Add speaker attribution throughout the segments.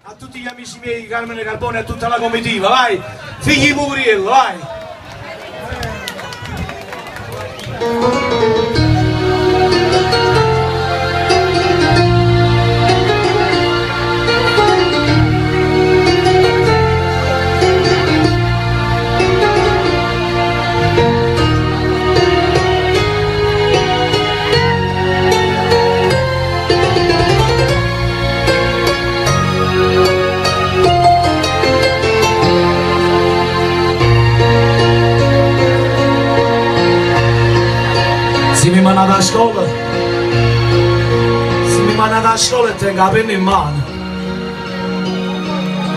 Speaker 1: A tutti gli amici miei, Carmine Carbone, a tutta la comitiva, vai! Figli Mugriello, vai! Se mi manda da scuola, e tengo la penna in mano,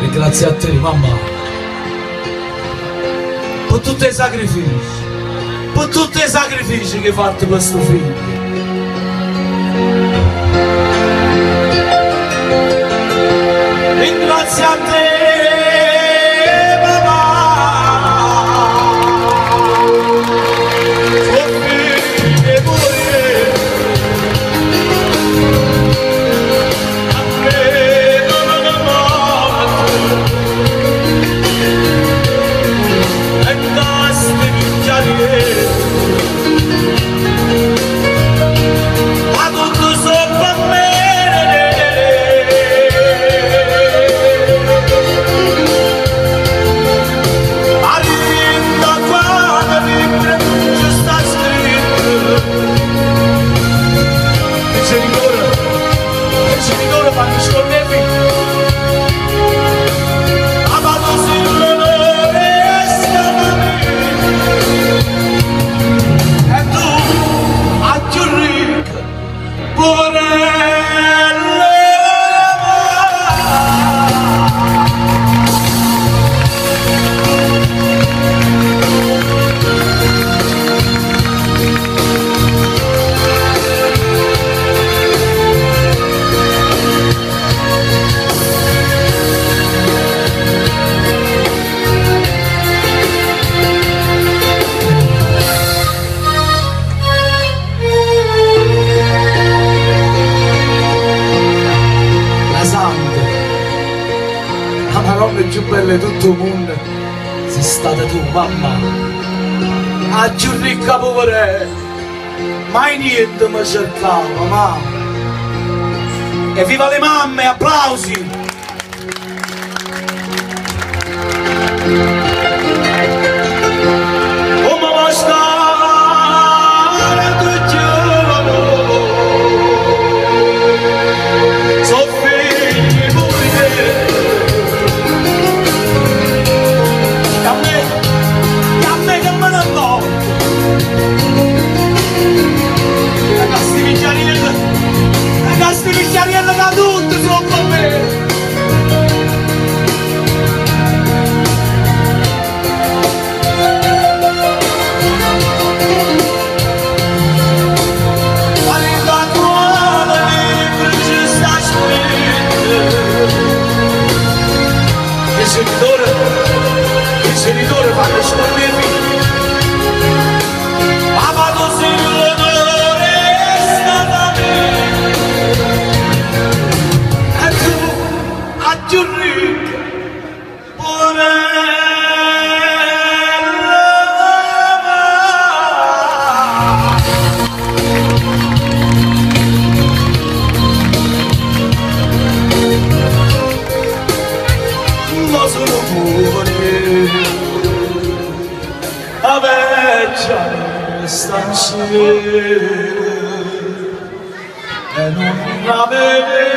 Speaker 1: ringrazio a te mamma per tutti i sacrifici che hai fatto per questo figlio. Ringrazio a te più bella di tutto il mondo sei stata tu, mamma. A più ricca povera, mai niente mi cercava, mamma. E viva le mamme, applausi! Come va stare tu giorno? So figli pure ragazzi di Ciariello da tutto sono con me. Arriva nuova libro ci sta scritto. Il genitore fanno scordermi. Papà così l'onore è stata me. Giurrica, ma sono pure a vecchia sta insieme e non la vede.